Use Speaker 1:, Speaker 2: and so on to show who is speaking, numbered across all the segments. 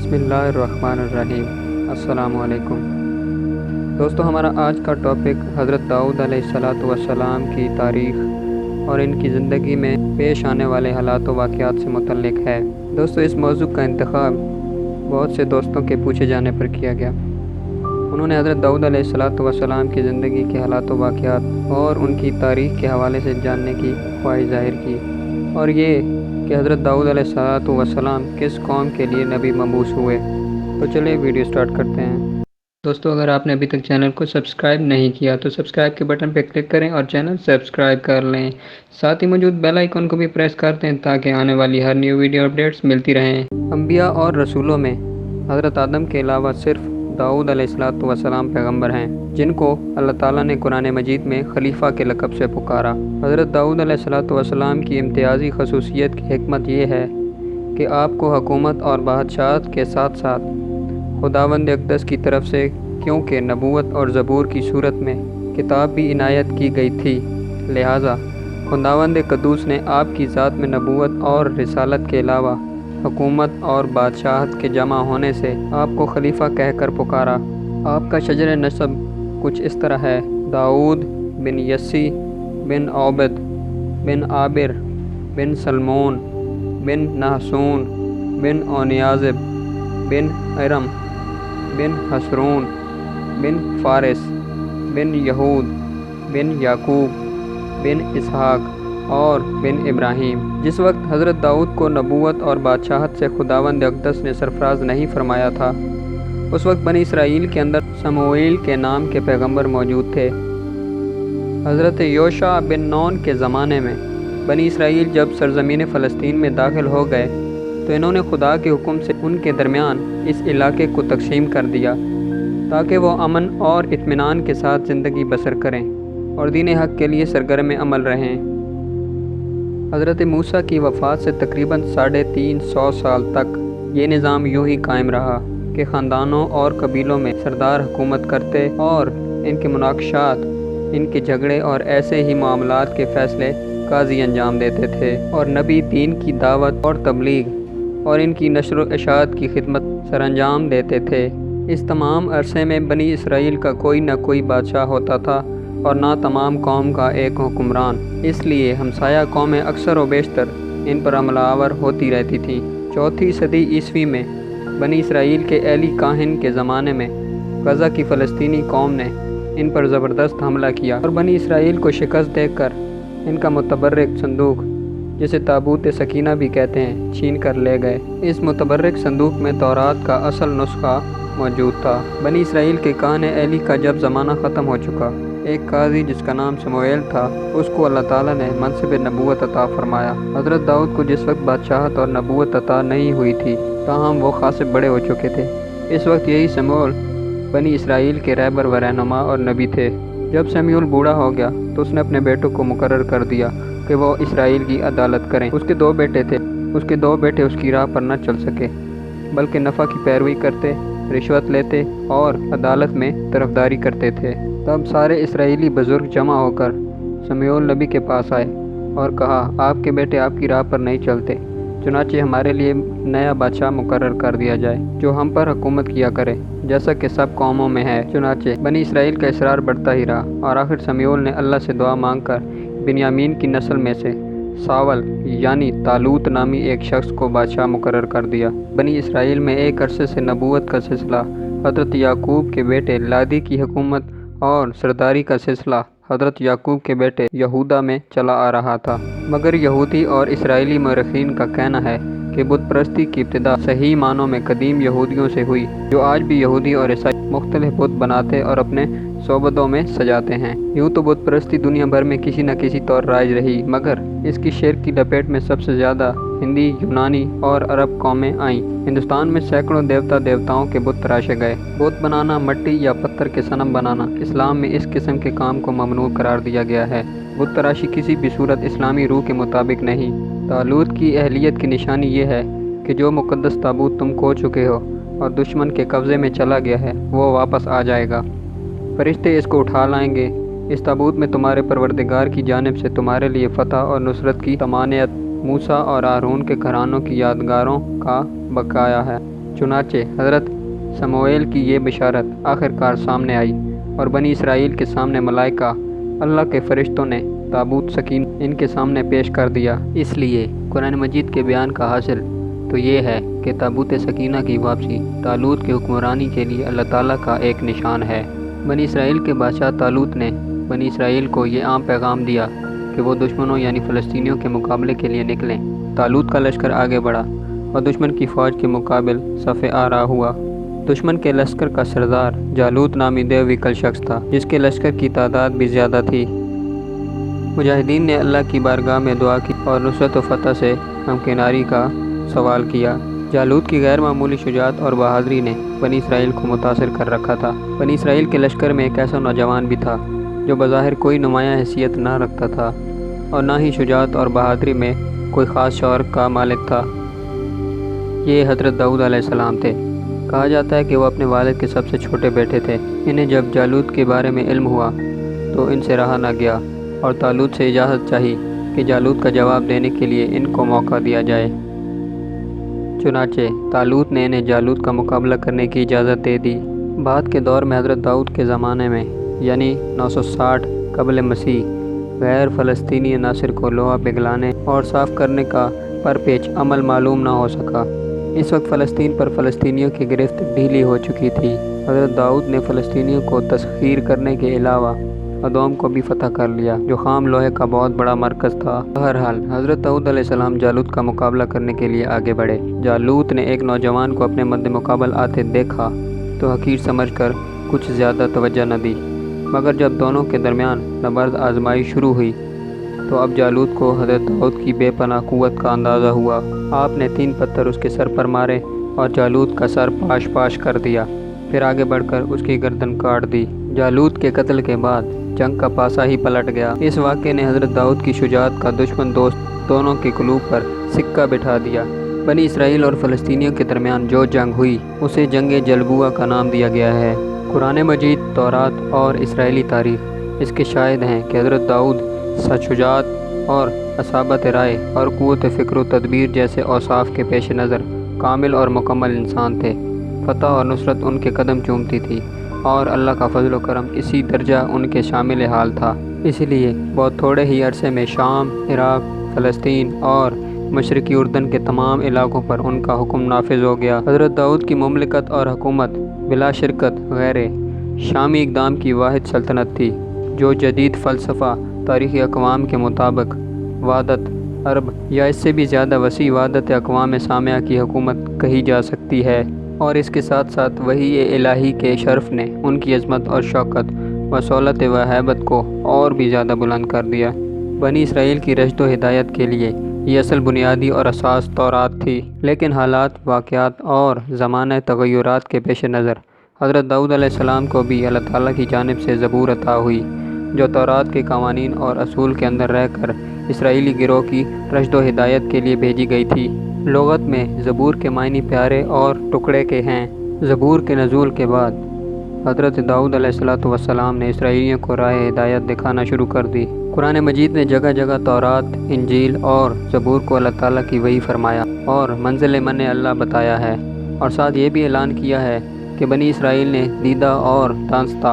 Speaker 1: बिस्मिल्लाहिर्रहमानिर्रहीम। अस्सलाम वालेकुम दोस्तों, हमारा आज का टॉपिक हज़रत दाऊद अलैहिस्सलातु वस्सलाम की तारीख़ और इनकी ज़िंदगी में पेश आने वाले हालात व वाक़यात से मुतल्लिक़ है। दोस्तों, इस मौज़ू का इंतख़ाब बहुत से दोस्तों के पूछे जाने पर किया गया। उन्होंने हज़रत दाऊद अलैहिस्सलातु वस्सलाम की ज़िंदगी के हालात व वाक़यात और उनकी तारीख़ के हवाले से जानने की ख्वाहिश ज़ाहिर की, और ये कि हज़रत दाऊद अलैहिस्सलातु वस्सलाम किस कौम के लिए नबी मबूस हुए। तो चलिए वीडियो स्टार्ट करते हैं। दोस्तों, अगर आपने अभी तक चैनल को सब्सक्राइब नहीं किया तो सब्सक्राइब के बटन पर क्लिक करें और चैनल सब्सक्राइब कर लें। साथ ही मौजूद बेल आइकन को भी प्रेस कर दें ताकि आने वाली हर न्यू वीडियो अपडेट्स मिलती रहें। अंबिया और रसूलों में हज़रत आदम के अलावा सिर्फ दाऊद अलैहिस्सलातु वस्सलाम पैगम्बर हैं, जिनको अल्लाह ताला ने कुरान मजीद में खलीफा के लक़ब से पुकारा। हज़रत दाऊद अलैहिस्सलातु वस्सलाम की इम्तियाज़ी खसूसियत की हिकमत ये है कि आपको हुकूमत और बादशाहत के साथ साथ खुदावंद अक़दस की तरफ से, क्योंकि नबूवत और ज़बूर की सूरत में किताब भी इनायत की गई थी, लिहाजा खुदावंद क़ुद्दूस ने आपकी ज़ात में नबूवत और रिसालत के अलावा हुकूमत और बादशाहत के जमा होने से आपको खलीफा कहकर पुकारा। आपका शजर नसब कुछ इस तरह है: दाऊद बिन यस्सी बिन औबद बिन आबिर बिन सलमोन बिन नहसून बिन ओनियाज़िब बिन इरम बिन हसरून बिन फ़ारिस बिन यहूद बिन याकूब बिन इसहाक और बिन इब्राहीम। जिस वक्त हज़रत दाऊद को नबूवत और बादशाहत से खुदावंद अक़दस ने सरफराज नहीं फरमाया था, उस वक्त बनी इसराइल के अंदर समूएल के नाम के पैगंबर मौजूद थे। हज़रत योशा बिन नून के ज़माने में बनी इसराइल जब सरज़मीन फ़लस्तीन में दाखिल हो गए तो इन्होंने खुदा के हुक्म से उनके दरमियान इस इलाके को तक़सीम कर दिया ताकि वो अमन और इत्मीनान के साथ ज़िंदगी बसर करें और दीन हक़ के लिए सरगर्म अमल रहें। हज़रत मूसा की वफ़ात से तकरीबन 350 साल तक ये निज़ाम यूं ही कायम रहा कि ख़ानदानों और कबीलों में सरदार हुकूमत करते और इनके मुनाक़शात, इनके झगड़े और ऐसे ही मामलात के फ़ैसले काजी अंजाम देते थे, और नबी दीन की दावत और तबलीग और इनकी नशर व इशाअत की खिदमत सरअंजाम देते थे। इस तमाम अरसे में बनी इसराइल का कोई न कोई बादशाह होता था और ना तमाम कौम का एक हुक्मरान, इसलिए हमसाया कौमें अक्सर व बेशतर इन पर हमलावर होती रहती थीं। 4वीं सदी ईस्वी में बनी इसराइल के एली काहिन के ज़माने में गज़ा की फ़लस्तीनी कौम ने इन पर ज़बरदस्त हमला किया और बनी इसराइल को शिकस्त देकर इनका मुतबर्रिक संदूक, जिसे ताबूत सकीना भी कहते हैं, छीन कर ले गए। इस मुतबर्रिक संदूक में तौरात का असल नुस्खा मौजूद था। बनी इसराइल के काहने एली का जब ज़माना ख़त्म हो चुका, एक काजी जिसका नाम समूएल था, उसको अल्लाह ताला ने मनसिब नबूवत अता फरमाया। हज़रत दाऊद को जिस वक्त बादशाहत और नबूवत अता नहीं हुई थी, ताहम वो खासे बड़े हो चुके थे। इस वक्त यही समूएल बनी इसराइल के रहबर व रहनुमा और नबी थे। जब समूएल बूढ़ा हो गया तो उसने अपने बेटों को मुकर्रर कर दिया कि वो इसराइल की अदालत करें। उसके 2 बेटे थे। उसके 2 बेटे उसकी राह पर न चल सके, बल्कि नफ़ा की पैरवी करते, रिश्वत लेते और अदालत में तरफदारी करते थे। तब सारे इसराइली बुज़ुर्ग जमा होकर समूएल नबी के पास आए और कहा, आपके बेटे आपकी राह पर नहीं चलते, चुनाचे हमारे लिए नया बादशाह मुकर्रर कर दिया जाए जो हम पर हुकूमत किया करे, जैसा कि सब कौमों में है। चुनाचे बनी इसराइल का इसरार बढ़ता ही रहा और आखिर समूएल ने अल्लाह से दुआ मांगकर बिन्यामीन की नस्ल में से सावल यानी तालूत नामी एक शख्स को बादशाह मुकर्रर कर दिया। बनी इसराइल में एक अरसे से नबूवत का सिलसिला हज़रत याकूब के बेटे लादी की हुकूमत और सरदारी का सिलसिला हज़रत याकूब के बेटे यहूदा में चला आ रहा था। मगर यहूदी और इसराइली मौरख़ीन का कहना है कि बुत परस्ती की इब्तिदा सही मानों में कदीम यहूदियों से हुई, जो आज भी यहूदी और ईसाई मुख्तलिफ बुत बनाते और अपने सोबतों में सजाते हैं। यूँ तो बुत परस्ती दुनिया भर में किसी न किसी तौर राज रही, मगर इसकी शिर्क की लपेट में सबसे ज़्यादा हिंदी, यूनानी और अरब कौमें आईं। हिंदुस्तान में सैकड़ों देवताओं के बुत तराशे गए। बुत बनाना, मिट्टी या पत्थर के सनम बनाना, इस्लाम में इस किस्म के काम को ममनू करार दिया गया है। बुत तराशी किसी भी सूरत इस्लामी रूह के मुताबिक नहीं। तालूत की अहलियत की निशानी ये है कि जो मुक़द्दस ताबूत तुम खो चुके हो और दुश्मन के कब्ज़े में चला गया है, वो वापस आ जाएगा। फरिश्ते इसको उठा लाएंगे। इस ताबूत में तुम्हारे परवरदिगार की जानिब से तुम्हारे लिए फ़तह और नुसरत की तमानियत, मूसा और हारून के घरानों की यादगारों का बकाया है, चुनाचे हज़रत समूएल की ये बशारत आखिरकार सामने आई और बनी इसराइल के सामने मलाइका अल्लाह के फरिश्तों ने ताबूत सकीन इनके सामने पेश कर दिया। इसलिए कुरान मजीद के बयान का हासिल तो ये है कि ताबूत सकीना की वापसी तालूत की हुक्मरानी के लिए अल्लाह ताला का एक निशान है। बनी इसराइल के बादशाह तालूत ने बनी इसराइल को ये आम पैगाम दिया कि वो दुश्मनों यानी फ़लस्तीनियों के मुकाबले के लिए निकलें। तालूत का लश्कर आगे बढ़ा और दुश्मन की फ़ौज के मुकाबिल सफ़े आ रहा हुआ। दुश्मन के लश्कर का सरदार जालूत नामी देवविकल शख्स था, जिसके लश्कर की तादाद भी ज़्यादा थी। मुजाहिदीन ने अल्लाह की बारगाह में दुआ की और नुसरत व फतह से हमकिनारी का सवाल किया। जालूत की गैर मामूली शुजाअत और बहादुरी ने बनी इसराइल को मुतासिर कर रखा था। बनी इसराइल के लश्कर में एक ऐसा नौजवान भी था जो बज़ाहिर कोई नुमायाँ हैसियत ना रखता था और ना ही शुजाअत और बहादुरी में कोई ख़ास शौहर का मालिक था। ये हज़रत दाऊद अलैहिस्सलाम थे। कहा जाता है कि वो अपने वालिद के सबसे छोटे बेटे थे। इन्हें जब जालूत के बारे में इल्म हुआ तो इनसे रहा ना गया और तालूत से इजाज़त चाही कि जालूत का जवाब देने के लिए इनको मौका दिया जाए। चुनाचे तालूत ने इन्हें जालूत का मुकाबला करने की इजाज़त दे दी। बाद के दौर में हज़रत दाऊद के ज़माने में यानी 960 कबल मसीह गैर फ़लस्तीनी अनासर को लोहा पिघलाने और साफ़ करने का परपेच अमल मालूम ना हो सका। इस वक्त फ़लस्तीन पर फ़लस्तीनियों की गिरफ्त ढीली हो चुकी थी। हज़रत दाऊद ने फ़लस्तीनियों को तस्खीर करने के अलावा अदोम को भी फ़तह कर लिया, जो खाम लोहे का बहुत बड़ा मरकज़ था। बहरहाल हज़रत दाऊद अलैहिस्सलाम जालूत का मुकाबला करने के लिए आगे बढ़े। जालूत ने एक नौजवान को अपने मद्दे मुकाबल आते देखा तो हकीर समझकर कुछ ज़्यादा तवज्जो न दी, मगर जब दोनों के दरमियान नबर्द आजमाई शुरू हुई तो अब जालूत को हज़रत दाऊद की बेपनाह क़ुव्वत का अंदाज़ा हुआ। आपने 3 पत्थर उसके सर पर मारे और जालूत का सर पाश पाश कर दिया, फिर आगे बढ़कर उसकी गर्दन काट दी। जालूत के कत्ल के बाद जंग का पासा ही पलट गया। इस वाक़े ने हज़रत दाऊद की शुजाअत का दुश्मन दोस्त दोनों के क़ुलूब पर सिक्का बिठा दिया। बनी इसराइल और फ़लस्तीनियों के दरमियान जो जंग हुई उसे जंग जलबुआ का नाम दिया गया है। कुरान मजीद, तौरात और इसराइली तारीख़ इसके शाहिद हैं कि हज़रत दाऊद सशुजाअत और असाबत राय और क़ुव्वत फ़िक्र व तदबीर जैसे औसाफ़ के पेश नज़र कामिल और मुकम्मल इंसान थे। फ़तह और नुसरत उनके कदम चूमती थी और अल्लाह का फजल व करम इसी दर्जा उनके शामिल हाल था। इसलिए बहुत थोड़े ही अरसे में शाम, इराक़, फ़लस्तीन और मशरक़ी उर्दन के तमाम इलाक़ों पर उनका हुक्म नाफिज हो गया। हज़रत दाऊद की मुमलिकत और हुकूमत बिला शिरकत गैर शामी इक़दाम की वाहिद सल्तनत थी, जो जदीद फ़लसफ़ा तारीख़ी अक़वाम के मुताबिक वादत अरब या इससे भी ज़्यादा वसी वादत अक़वाम सामिया की हुकूमत कही जा सकती है। और इसके साथ साथ वही इलाही के शर्फ़ ने उनकी अज़मत और शौकत व सौलत व हैबत को और भी ज़्यादा बुलंद कर दिया। बनी इसराइल की रश्द व हिदायत के लिए ये असल बुनियादी और असास तौरात थी, लेकिन हालात, वाक़यात और ज़माने तग़य्युरात के पेश नज़र हज़रत दाऊद अलैहिस्सलाम को भी अल्लाह ताला की जानिब से ज़बूर अता हुई, जो तौरात के कवानीन और असूल के अंदर रहकर इसराइली गिरोह की रश्द व हिदायत के लिए भेजी गई थी। लुग़त में ज़बूर के मायने प्यारे और टुकड़े के हैं। ज़बूर के नज़ूल के बाद हज़रत दाऊद अलैहिस्सलाम ने इसराइलियों को राह हिदायत दिखाना शुरू कर दी। कुरान मजीद ने जगह जगह तौरात, इंजील और ज़बूर को अल्लाह ताला की वही फरमाया और मंज़िल मन अल्लाह बताया है, और साथ ये भी ऐलान किया है कि बनी इसराइल ने दीदा और दांस्ता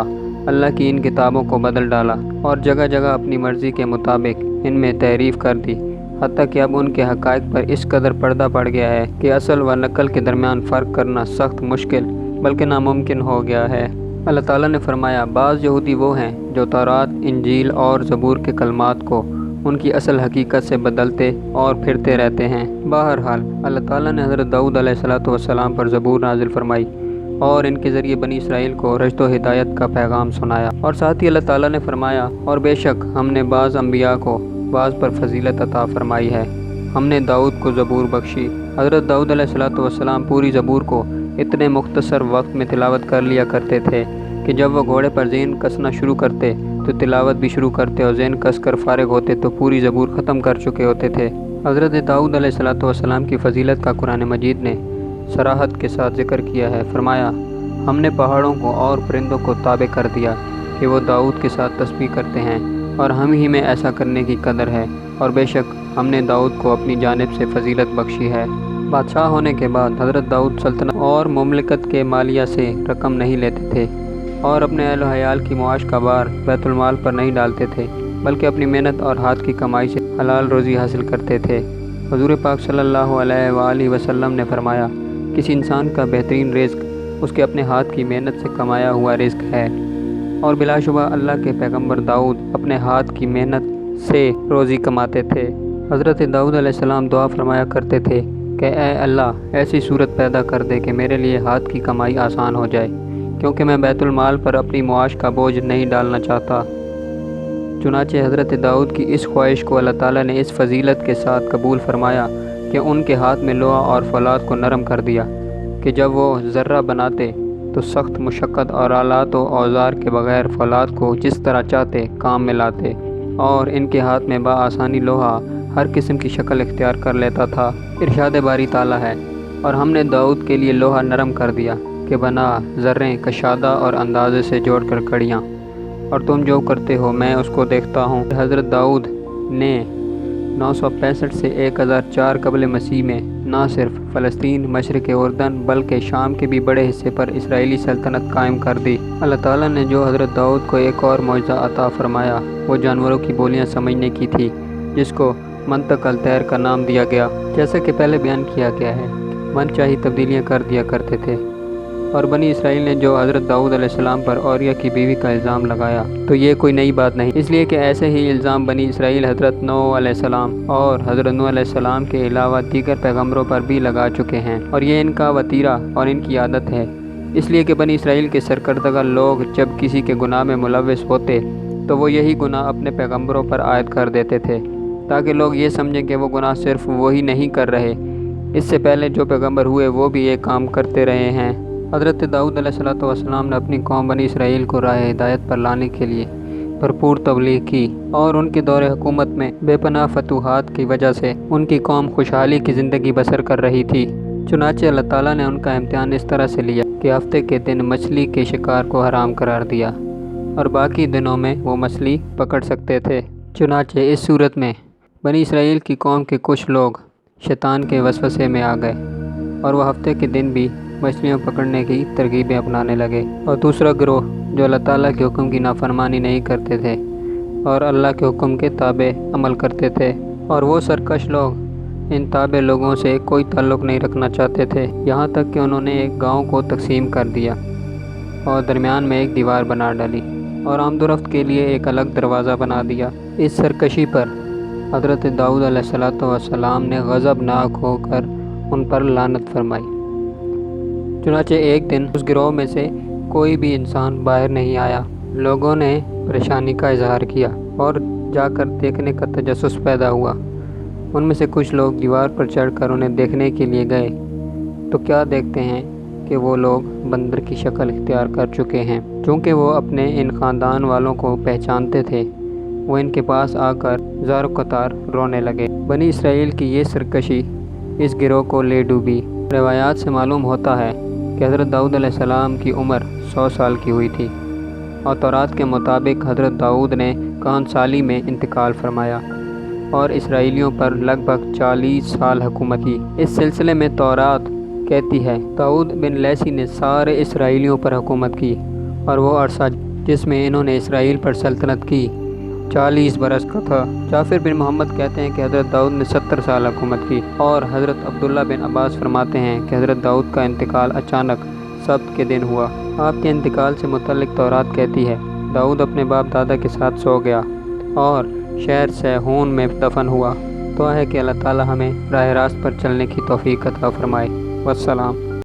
Speaker 1: अल्लाह की इन किताबों को बदल डाला और जगह जगह अपनी मर्ज़ी के मुताबिक इनमें तहरीफ़ कर दी, हत्ता कि अब उनके हक़ाइक़ पर इस कदर पर्दा पड़ गया है कि असल व नकल के दरमियान फ़र्क करना सख्त मुश्किल बल्कि नामुमकिन हो गया है। अल्लाह ताला ने फरमाया, बाज़ यहूदी वो हैं जो तौरात, इंजील और ज़बूर के कलमात को उनकी असल हकीकत से बदलते और फिरते रहते हैं। बहरहाल अल्लाह ताला ने हज़रत दाऊद अलैहिस्सलाम पर ज़बूर नाजिल फरमाई और इनके ज़रिए बनी इसराइल को रश्द व हिदायत का पैगाम सुनाया। और साथ ही अल्लाह ताला ने फरमाया, और बेशक हमने बाज़ अम्बिया को बाज़ पर फजीलत अता फरमाई है। हमने दाऊद को ज़बूर बख्शी। हज़रत दाऊद अलैहिस्सलाम पूरी ज़बूर को इतने मुख्तसर वक्त में तिलावत कर लिया करते थे कि जब वह घोड़े पर ज़ेन कसना शुरू करते तो तिलावत भी शुरू करते और ज़ेन कस कर फ़ारिग होते तो पूरी ज़बूर ख़त्म कर चुके होते थे। हज़रत दाऊद अलैहिस्सलाम की फ़जीलत का कुरान मजीद ने सराहत के साथ ज़िक्र किया है। फरमाया, हमने पहाड़ों को और परिंदों को ताबे कर दिया कि वो दाऊद के साथ तस्बीह करते हैं, और हम ही में ऐसा करने की कदर है, और बेशक हमने दाऊद को अपनी जानिब से फ़जीलत बख्शी है। बादशाह होने के बाद हज़रत दाऊद सल्तनत और मुमलिकत के मालिया से रकम नहीं लेते थे और अपने अहल हयाल की मुआश का बार बैतुल माल पर नहीं डालते थे, बल्कि अपनी मेहनत और हाथ की कमाई से हलाल रोज़ी हासिल करते थे। हुज़ूर पाक सल्लल्लाहु अलैहि वसल्लम ने फरमाया, किसी इंसान का बेहतरीन रिज़्क उसके अपने हाथ की मेहनत से कमाया हुआ रिज़्क है, और बिलाशुबा अल्लाह के पैगंबर दाऊद अपने हाथ की मेहनत से रोज़ी कमाते थे। हज़रत दाऊद अलैहिस्सलाम दुआ फरमाया करते थे कि ऐ अल्लाह, ऐसी सूरत पैदा कर दे कि मेरे लिए हाथ की कमाई आसान हो जाए, क्योंकि मैं बैतुल माल पर अपनी मुआश का बोझ नहीं डालना चाहता। चुनाचे हज़रत दाऊद की इस ख्वाहिश को अल्लाह ताला ने इस फजीलत के साथ कबूल फरमाया कि उनके हाथ में लोहा और फौलाद को नरम कर दिया कि जब वो ज़र्रा बनाते तो सख्त मुशक्क़त और आलात व औज़ार के बग़ैर फौलाद को जिस तरह चाहते काम में लाते, और इनके हाथ में बआसानी लोहा हर किस्म की शक्ल इख्तियार कर लेता था। इरशाद बारी ताला है, और हमने दाऊद के लिए लोहा नरम कर दिया कि बना ज़र्रें कशादा और अंदाज़े से जोड़कर कड़ियाँ, और तुम जो करते हो मैं उसको देखता हूँ। हज़रत दाऊद ने 965 से 1004 क़ब्ल मसीह में न सिर्फ फ़लस्तीन, मशरिक़ उर्दन, बल्कि शाम के भी बड़े हिस्से पर इसराइली सल्तनत कायम कर दी। अल्लाह ताला ने जो हज़रत दाऊद को एक और मौजज़ा अता फ़रमाया वो जानवरों की बोलियां समझने की थी, जिसको मंतक अल-तैर का नाम दिया गया। जैसा कि पहले बयान किया गया है, मनचाही तब्दीलियाँ कर दिया करते थे, और बनी इसराइल ने जो हज़रत दाऊद अलैहिस्सलाम पर औरिया की बीवी का इल्ज़ाम लगाया तो ये कोई नई बात नहीं, इसलिए कि ऐसे ही इल्ज़ाम बनी इसराइल हज़रत नूह अलैहिस्सलाम और हज़रत नूह अलैहिस्सलाम के अलावा दीगर पैगम्बरों पर भी लगा चुके हैं, और ये इनका वतीरा और इनकी आदत है। इसलिए कि बनी इसराइल के सरकर्दगा लोग जब किसी के गुनाह में मुलव्वस होते तो वो यही गुनाह अपने पैगम्बरों पर आयद कर देते थे, ताकि लोग ये समझें कि वो गुनाह सिर्फ वही नहीं कर रहे, इससे पहले जो पैगम्बर हुए वो भी ये काम करते रहे हैं। हज़रत दाऊद अलैहिस्सलाम ने अपनी कौम बनी इसराइल को राह हिदायत पर लाने के लिए भरपूर तबलीग की, और उनके दौरे हुकूमत में बेपनाह फतूहात की वजह से उनकी कौम खुशहाली की ज़िंदगी बसर कर रही थी। चुनाचे अल्लाह ताला ने उनका इम्तिहान इस तरह से लिया कि हफ्ते के दिन मछली के शिकार को हराम करार दिया, और बाकी दिनों में वो मछली पकड़ सकते थे। चुनाचे इस सूरत में बनी इसराइल की कौम के कुछ लोग शैतान के वसवसे में आ गए, और वह हफ्ते के दिन भी मछलियाँ पकड़ने की तरकीबें अपनाने लगे, और दूसरा गिरोह जो अल्लाह ताला के हुक्म की नाफरमानी नहीं करते थे और अल्लाह के हुक्म के ताबे अमल करते थे, और वो सरकश लोग इन ताबे लोगों से कोई ताल्लुक़ नहीं रखना चाहते थे, यहाँ तक कि उन्होंने एक गाँव को तकसीम कर दिया और दरमियान में एक दीवार बना डाली और आमदोरफ्त के लिए एक अलग दरवाज़ा बना दिया। इस सरकशी पर हज़रत दाऊद अलैहिस्सलाम ने ग़ज़बनाक होकर उन पर लानत फरमाई। चुनाचे एक दिन उस गिरोह में से कोई भी इंसान बाहर नहीं आया। लोगों ने परेशानी का इजहार किया और जाकर देखने का तजस्सुस पैदा हुआ। उनमें से कुछ लोग दीवार पर चढ़कर उन्हें देखने के लिए गए तो क्या देखते हैं कि वो लोग बंदर की शक्ल इख्तियार कर चुके हैं। चूँकि वो अपने इन ख़ानदान वालों को पहचानते थे, वो इनके पास आकर ज़ार कतार रोने लगे। बनी इसराइल की ये सरकशी इस गिरोह को ले डूबी। रवायात से मालूम होता है कि हज़रत दाऊद अलैहिस्सलाम की उम्र 100 साल की हुई थी, और तौरात के मुताबिक हज़रत दाऊद ने कहन साली में इंतकाल फरमाया और इसराइलियों पर लगभग 40 साल हुकूमत की। इस सिलसिले में तौरात कहती है दाऊद बिन लैसी ने सारे इसराइलियों पर हुकूमत की, और वो अरसा जिसमें इन्होंने इसराइल पर सल्तनत की 40 बरस का था। जाफिर बिन मोहम्मद कहते हैं कि हज़रत दाऊद ने 70 साल हुकूमत की, और हज़रत अब्दुल्ला बिन अब्बास फरमाते हैं कि हज़रत दाऊद का इंतकाल अचानक सब्त के दिन हुआ। आपके इंतकाल से मुतल्लिक तौरात कहती है दाऊद अपने बाप दादा के साथ सो गया और शहर सहून में दफन हुआ। दुआ है कि अल्लाह ताला हमें राह रास्त पर चलने की तौफीक अता फरमाए। वस्सलाम।